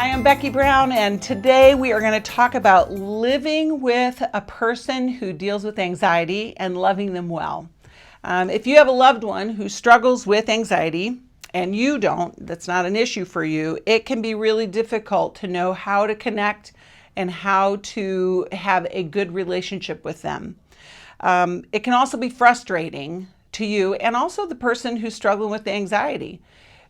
Hi, I'm Becky Brown, and today we are going to talk about living with a person who deals with anxiety and loving them well. If you have a loved one who struggles with anxiety and you don't, that's not an issue for you, it can be really difficult to know how to connect and how to have a good relationship with them. It can also be frustrating to you and also the person who's struggling with the anxiety,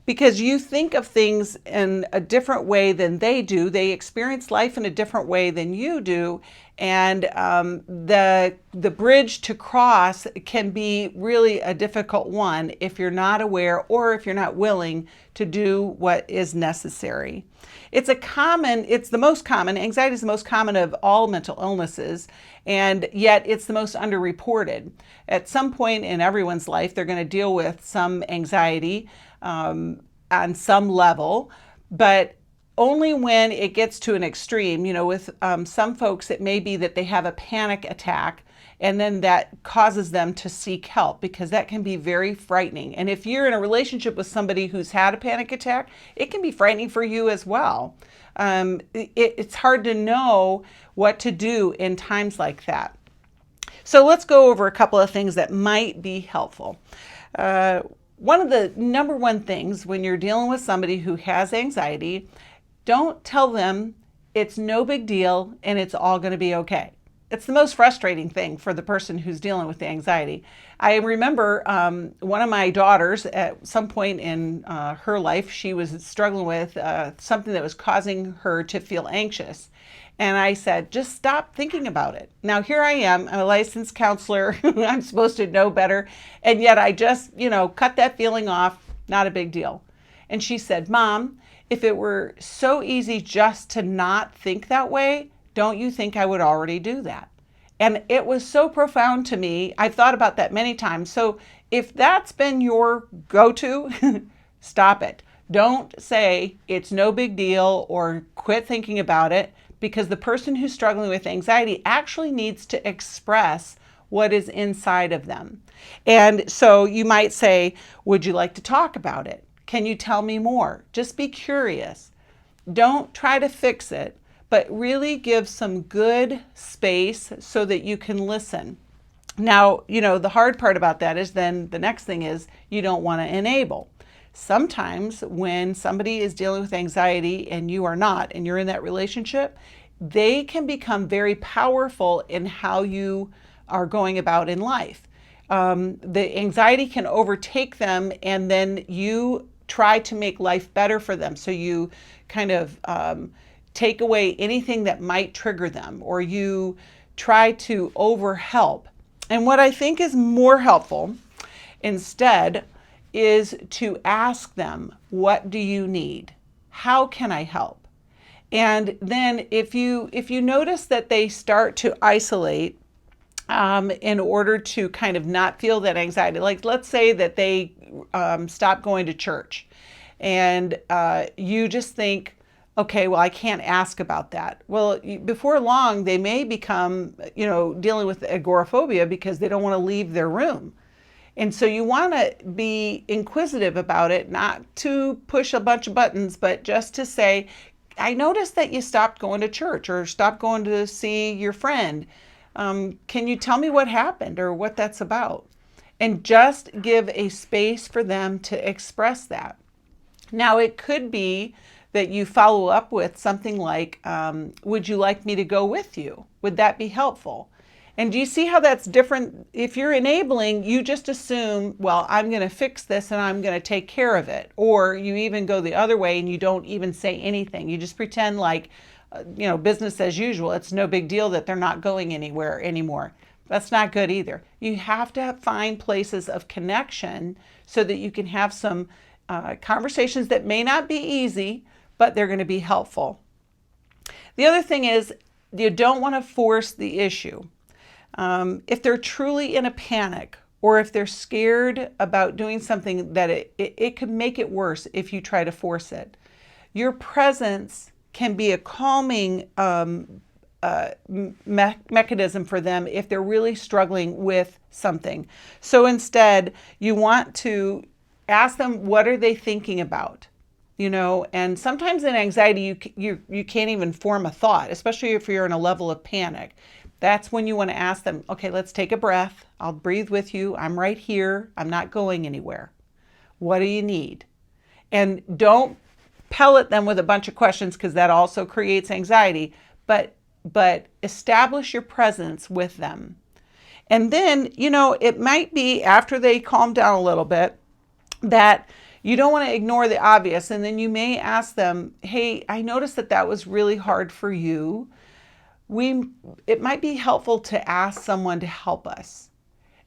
because you think of things in a different way than they do. They experience life in a different way than you do. And the bridge to cross can be really a difficult one if you're not aware or if you're not willing to do what is necessary. It's the most common, anxiety is the most common of all mental illnesses, and yet it's the most underreported. At some point in everyone's life, they're going to deal with some anxiety on some level, but only when it gets to an extreme. With some folks, it may be that they have a panic attack, and then that causes them to seek help, because that can be very frightening. And if you're in a relationship with somebody who's had a panic attack, it can be frightening for you as well. It's hard to know what to do in times like that. So let's go over a couple of things that might be helpful. One of the number one things when you're dealing with somebody who has anxiety, don't tell them it's no big deal and it's all going to be okay. It's the most frustrating thing for the person who's dealing with the anxiety. I remember one of my daughters at some point in her life, she was struggling with something that was causing her to feel anxious. And I said, just stop thinking about it. Now, here I am, I'm a licensed counselor. I'm supposed to know better. And yet I just, cut that feeling off. Not a big deal. And she said, Mom, if it were so easy just to not think that way, don't you think I would already do that? And it was so profound to me. I've thought about that many times. So if that's been your go-to, stop it. Don't say it's no big deal or quit thinking about it, because the person who's struggling with anxiety actually needs to express what is inside of them. And so you might say, would you like to talk about it? Can you tell me more? Just be curious. Don't try to fix it, but really give some good space so that you can listen. Now, the hard part about that is then the next thing is you don't want to enable. Sometimes when somebody is dealing with anxiety and you are not, and you're in that relationship, they can become very powerful in how you are going about in life. The anxiety can overtake them, and then you try to make life better for them. So you kind of take away anything that might trigger them, or you try to overhelp. And what I think is more helpful instead is to ask them, what do you need? How can I help? And then if you notice that they start to isolate in order to kind of not feel that anxiety, like let's say that they stop going to church, and you just think, okay, well, I can't ask about that. Well, before long, they may become, dealing with agoraphobia because they don't want to leave their room. And so you want to be inquisitive about it, not to push a bunch of buttons, but just to say, I noticed that you stopped going to church or stopped going to see your friend. Can you tell me what happened or what that's about? And just give a space for them to express that. Now, it could be that you follow up with something like, would you like me to go with you? Would that be helpful? And do you see how that's different? If you're enabling, you just assume, well, I'm going to fix this and I'm going to take care of it. Or you even go the other way and you don't even say anything. You just pretend like, business as usual. It's no big deal that they're not going anywhere anymore. That's not good either. You have to find places of connection so that you can have some conversations that may not be easy, but they're going to be helpful. The other thing is, you don't want to force the issue. If they're truly in a panic, or if they're scared about doing something, that it could make it worse if you try to force it. Your presence can be a calming mechanism for them if they're really struggling with something. So instead, you want to ask them, what are they thinking about? and sometimes in anxiety, you can't even form a thought, especially if you're in a level of panic. That's when you want to ask them, okay, let's take a breath. I'll breathe with you. I'm right here. I'm not going anywhere. What do you need? And don't pellet them with a bunch of questions, because that also creates anxiety, but establish your presence with them. And then, it might be after they calm down a little bit that you don't want to ignore the obvious. And then you may ask them, hey, I noticed that was really hard for you. It might be helpful to ask someone to help us.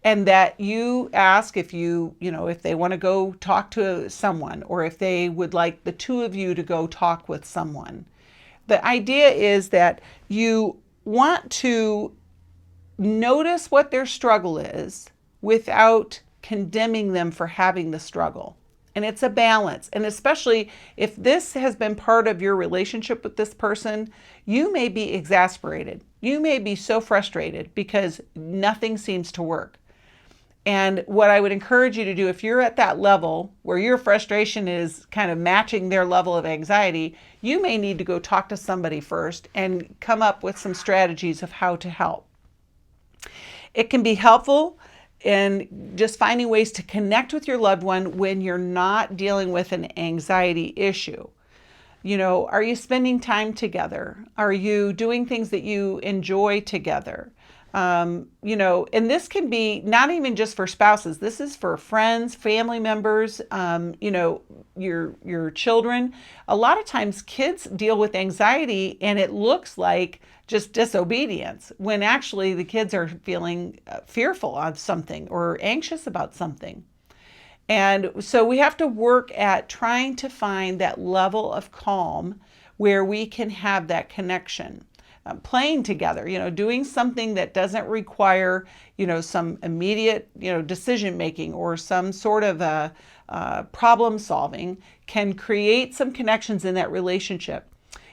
And that you ask if if they want to go talk to someone, or if they would like the two of you to go talk with someone. The idea is that you want to notice what their struggle is without condemning them for having the struggle. And it's a balance. And especially if this has been part of your relationship with this person, you may be exasperated. You may be so frustrated because nothing seems to work. And what I would encourage you to do, if you're at that level where your frustration is kind of matching their level of anxiety, you may need to go talk to somebody first and come up with some strategies of how to help. It can be helpful in just finding ways to connect with your loved one when you're not dealing with an anxiety issue. Are you spending time together? Are you doing things that you enjoy together? And this can be not even just for spouses. This is for friends, family members, your children. A lot of times kids deal with anxiety and it looks like just disobedience, when actually the kids are feeling fearful of something or anxious about something. And so we have to work at trying to find that level of calm where we can have that connection. Playing together, doing something that doesn't require, some immediate, decision making or some sort of problem solving, can create some connections in that relationship.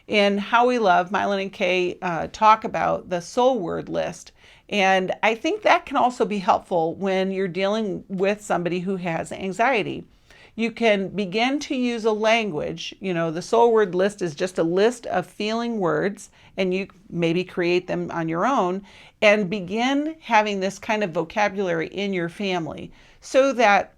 In How We Love, Mylan and Kay talk about the soul word list. And I think that can also be helpful when you're dealing with somebody who has anxiety. You can begin to use a language. The soul word list is just a list of feeling words, and you maybe create them on your own and begin having this kind of vocabulary in your family, so that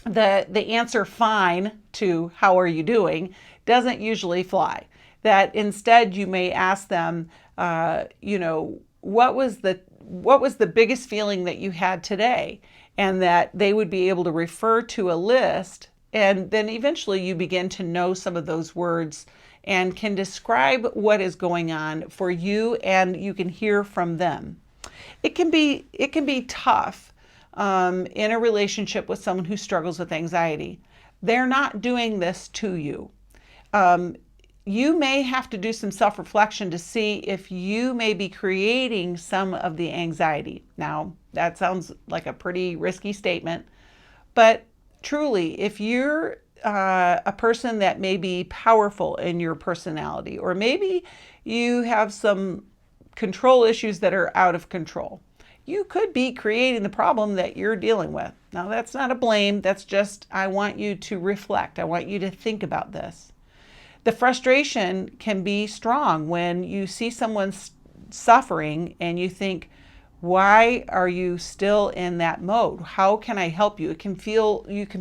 the answer fine to how are you doing doesn't usually fly. That instead you may ask them, what was the biggest feeling that you had today? And that they would be able to refer to a list. And then eventually you begin to know some of those words and can describe what is going on for you, and you can hear from them. It can be tough in a relationship with someone who struggles with anxiety. They're not doing this to you. You may have to do some self-reflection to see if you may be creating some of the anxiety. Now, that sounds like a pretty risky statement, but truly, if you're a person that may be powerful in your personality, or maybe you have some control issues that are out of control, you could be creating the problem that you're dealing with. Now, that's not a blame. That's just, I want you to reflect. I want you to think about this. The frustration can be strong when you see someone suffering and you think, why are you still in that mode? How can I help you? You can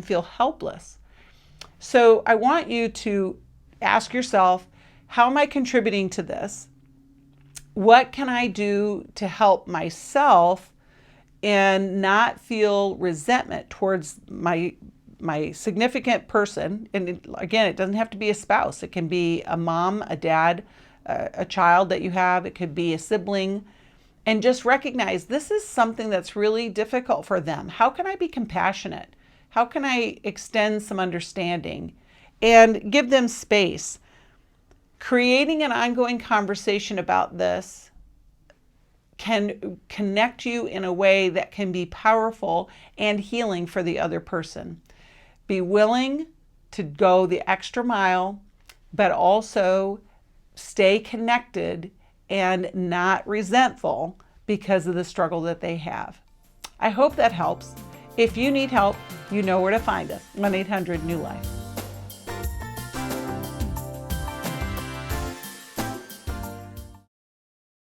feel helpless. So I want you to ask yourself, how am I contributing to this? What can I do to help myself and not feel resentment towards my significant person? And again, it doesn't have to be a spouse. It can be a mom, a dad, a child that you have. It could be a sibling. And just recognize this is something that's really difficult for them. How can I be compassionate? How can I extend some understanding and give them space? Creating an ongoing conversation about this can connect you in a way that can be powerful and healing for the other person. Be willing to go the extra mile, but also stay connected and not resentful because of the struggle that they have. I hope that helps. If you need help, you know where to find us, 1-800-NEW-LIFE.